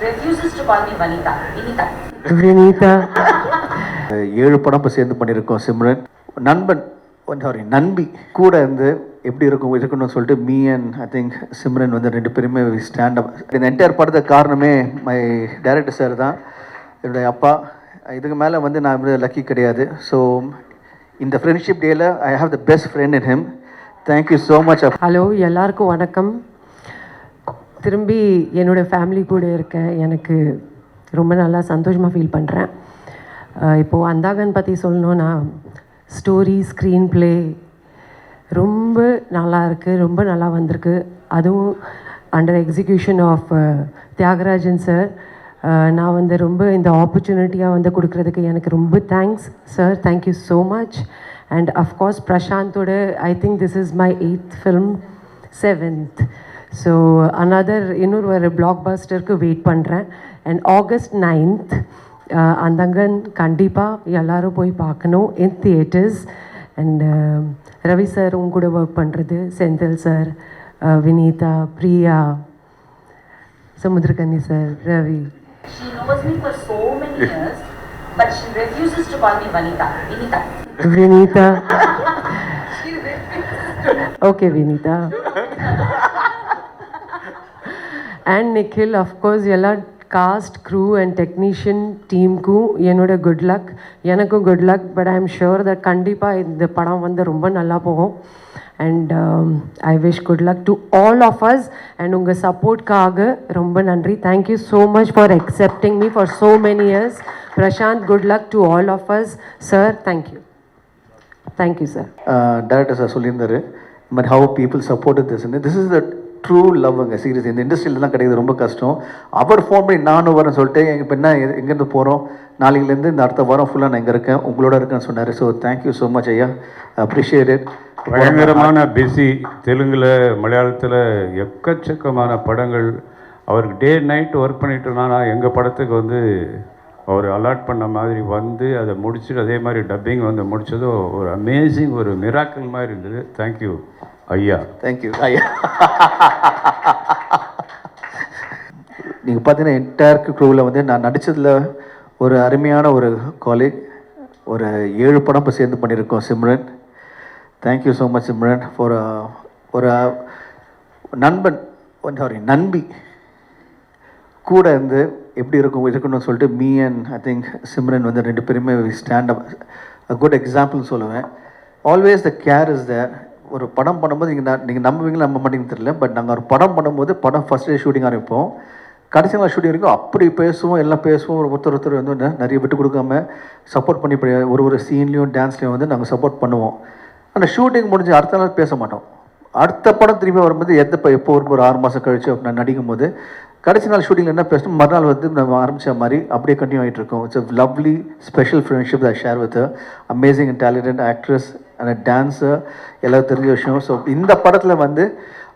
refuses to call me Vanita. Vinita. Vinita. 7 படம் இப்போ சேர்ந்து பண்ணியிருக்கோம். சிம்ரன் நண்பன் நண்பி கூட இருந்து எப்படி இருக்கணும்னு சொல்லிட்டு me and I think Simran வந்து 2 பேருமே ஸ்டாண்ட் அப். இந்த என்டையர் படத்துக்கு காரணமே மை டைரக்டர் சார் தான், என்னுடைய அப்பா. இதுக்கு மேலே வந்து நான் வந்து லக்கி கிடையாது. ஸோ இந்த ஃப்ரெண்ட்ஷிப் டேயில் I have the best friend in him. Thank you so much. Hello, எல்லாருக்கும் வணக்கம். திரும்பி என்னோடய ஃபேமிலி கூட இருக்க எனக்கு ரொம்ப நல்லா சந்தோஷமாக ஃபீல் பண்ணுறேன். இப்போது அந்தாகன் பற்றி சொல்லணுன்னா ஸ்டோரி, ஸ்க்ரீன் ப்ளே ரொம்ப நல்லா இருக்குது, ரொம்ப நல்லா வந்திருக்கு. அதுவும் under execution of Thiagarajan sir. நான் வந்து ரொம்ப இந்த ஆப்பர்ச்சுனிட்டியாக வந்து கொடுக்குறதுக்கு எனக்கு ரொம்ப thanks sir. Thank you so much. And of course பிரசாந்தோட I think this is my 8th film, 7th. So another இன்னொரு பிளாக் பஸ்டருக்கு வெயிட் பண்ணுறேன். அண்ட் ஆகஸ்ட் 9th அந்தங்கன் கண்டிப்பாக எல்லோரும் போய் பார்க்கணும் in theatres. And Ravi sir உங்க கூட ஒர்க் பண்ணுறது, Senthil sir, Vineetha, Priya, Samuthirakani sir, Ravi. She knows me for so many years, but she refuses to call me Vanita. Vinita. Vinita. Okay, Vinita. And Nikhil, of course, எல்லா cast, crew and technician டீமுக்கும் என்னோட good luck. எனக்கும் good luck. But I am sure that கண்டிப்பாக இந்த படம் வந்து ரொம்ப நல்லா போகும். And I wish good luck to all of us. And உங்கள் சப்போர்ட்காக ரொம்ப நன்றி. Thank you so much for accepting me for so many years. Prashanth, good luck to all of us. Sir, thank you. Thank you sir. Director sir சொல்லியிருந்தாரு இந்த மாதிரி how people support this is the true லவ்ங்க. Serious இந்த இண்டஸ்ட்ரியிலலாம் கிடையாது, ரொம்ப கஷ்டம். அவர் ஃபோன் பண்ணி நானும் வரேன்னு சொல்லிட்டு இப்போ என்ன எங்கேருந்து போகிறோம், நாளையிலேருந்து இந்த அடுத்த வாரம் ஃபுல்லாக நான் இங்கே இருக்கேன், உங்களோட இருக்கேன்னு சொன்னார். ஸோ தேங்க்யூ ஸோ மச் ஐயா, அப்ரிஷியேட் இட். பயங்கரமான பிஸி. தெலுங்கில், மலையாளத்தில் எக்கச்சக்கமான படங்கள். அவருக்கு டே நைட் ஒர்க் பண்ணிட்டோம்னா எங்கள் படத்துக்கு வந்து அவர் அலாட் பண்ண மாதிரி வந்து அதை முடிச்சுட்டு அதே மாதிரி டப்பிங் வந்து முடித்ததும் ஒரு அமேசிங், ஒரு மிராக்கிள் மாதிரி இருந்தது. தேங்க்யூ ஐயா. தேங்க்யூ ஐயா. நீங்கள் பார்த்தீங்கன்னா என்டையர் க்ரூவில் வந்து நான் நடித்ததில் ஒரு அருமையான ஒரு காலேஜ், ஒரு 7 படம் இப்போ சேர்ந்து பண்ணியிருக்கோம். Simran, thank you so much Simran for ஒரு நண்பன் நண்பி கூட இருந்து எப்படி இருக்கணும்னு சொல்லிட்டு me and I think Simran வந்து 2 பேருமே ஸ்டாண்ட் அப். குட் எக்ஸாம்பிள்னு சொல்லுவேன். Always the care is there. ஒரு படம் பண்ணும்போது நீங்கள் நம்புவீங்களா நம்ப மாட்டேங்கன்னு தெரியல, பட் நாங்கள் ஒரு படம் பண்ணும்போது படம் ஃபஸ்ட் டே ஷூட்டிங் ஆரம்பிப்போம், கடைசி நாள் ஷூட்டிங் வரைக்கும் அப்படி பேசுவோம், எல்லாம் பேசுவோம். ஒருத்தர் வந்து நிறைய விட்டு கொடுக்காம சப்போர்ட் பண்ணி ஒரு சீன்லேயும் டான்ஸ்லேயும் வந்து நாங்கள் சப்போர்ட் பண்ணுவோம். அந்த ஷூட்டிங் முடிஞ்சு அடுத்த நாள் பேச மாட்டோம். அடுத்த படம் திரும்பி வரும்போது எப்போ வரும்போது ஒரு 6 மாதம் கழிச்சு நான் நடிக்கும் போது கடைசி நாள் ஷூட்டிங்கில் என்ன பேசணும், மறுநாள் வந்து நம்ம ஆரம்பித்த மாதிரி அப்படியே கண்டினியூ ஆகிட்டு இருக்கோம். It's a lovely special friendship I share with amazing and talented actress and dancer, எல்லாரும் தெரிஞ்ச விஷயம். ஸோ இந்த படத்தில் வந்து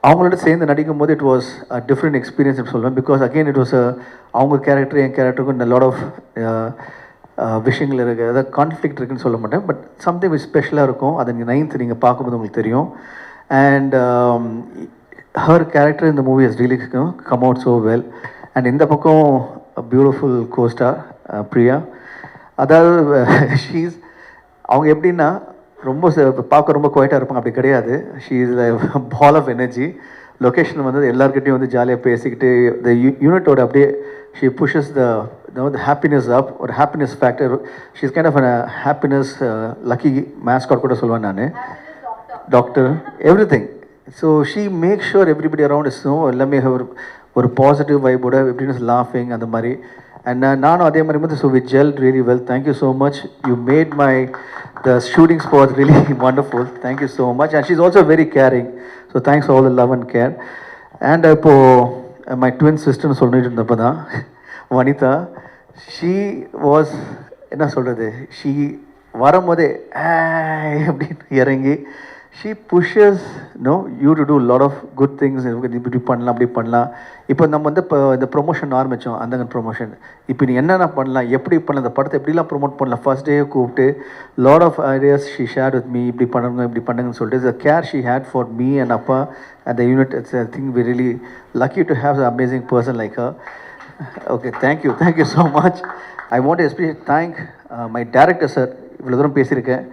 அவங்களோட சேர்ந்து நடிக்கும் போது it was a different experience சொல்லுவேன். பிகாஸ் அகெயின் இட் வாஸ் அவங்க கேரக்டர் என் கேரக்டருக்கும் இந்த லாட் ஆஃப் விஷயங்கள் இருக்குது, அதாவது கான்ஃப்ளிக்ட் இருக்குன்னு சொல்ல மாட்டேன், பட் சம்திங் ஸ்பெஷலாக இருக்கும். அதை நீங்கள் 9th நீங்கள் பார்க்கும்போது உங்களுக்கு தெரியும். And her character in the movie has really come out so well. And in the பக்கம் beautiful co-star பிரியா. அதாவது ஷீஸ் அவங்க எப்படின்னா ரொம்ப பார்க்க ரொம்ப குவைட்டாக இருப்பாங்க, அப்படி கிடையாது. She is the ball of energy. Location வந்து எல்லாருக்கிட்டையும் வந்து ஜாலியாக பேசிக்கிட்டு த யூனிட்டோட அப்படியே ஷீ புஷஸ் த ஹாப்பினஸ் அப், ஒரு happiness factor. She is kind of a happiness lucky mascot கூட சொல்லுவேன் நான், doctor, everything. So she make sure everybody around is எல்லாமே ஒரு பாசிட்டிவ் வைபோட எப்படின்னு லாஃபிங் அந்த மாதிரி. அண்ட் நானும் அதே மாதிரி வந்து so we gel really well. Thank you so much. You made my the shooting spot really wonderful. Thank you so much. And she is also very caring. So thanks all the love and care. And இப்போது my twin சிஸ்டர்னு சொல்லிட்டு இருந்தப்போ தான் Vanitha, she was என்ன சொல்கிறது, she வரும்போதே அப்படின்னு இறங்கி she pushes you to do a lot of good things. இப்படி பண்ணலாம், அப்படி பண்ணலாம். இப்போ நம்ம வந்து இப்போ இந்த ப்ரொமோஷன் ஆரம்பித்தோம், அந்த ப்ரொமோஷன். இப்போ நீ என்னென்ன பண்ணலாம், எப்படி பண்ணலாம், இந்த படத்தை எப்படிலாம் ப்ரொமோட் பண்ணலாம், ஃபர்ஸ்ட் டே கூப்பிட்டு lot of ideas she share with me. இப்படி பண்ணுங்க, இப்படி பண்ணுங்கன்னு சொல்லிட்டு the care she had for me and அப்பா at the unit. It's I think we really lucky to have a amazing person like her. Okay thank you so much. I want especially thank my director sir. இவ்வளோ தூரம் பேசியிருக்கேன்,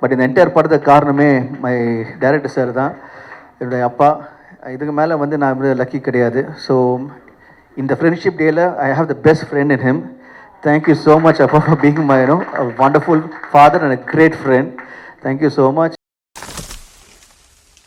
but இந்த entire படத்துக்கு காரணமே my director sir தான், என்னுடைய அப்பா. இதுக்கு மேலே வந்து நான் வந்து லக்கி கிடையாது. ஸோ இந்த ஃப்ரெண்ட்ஷிப் டேயில் I have the best friend in him. Thank you so much அப்பா for being my a wonderful father and a great friend. Thank you so much.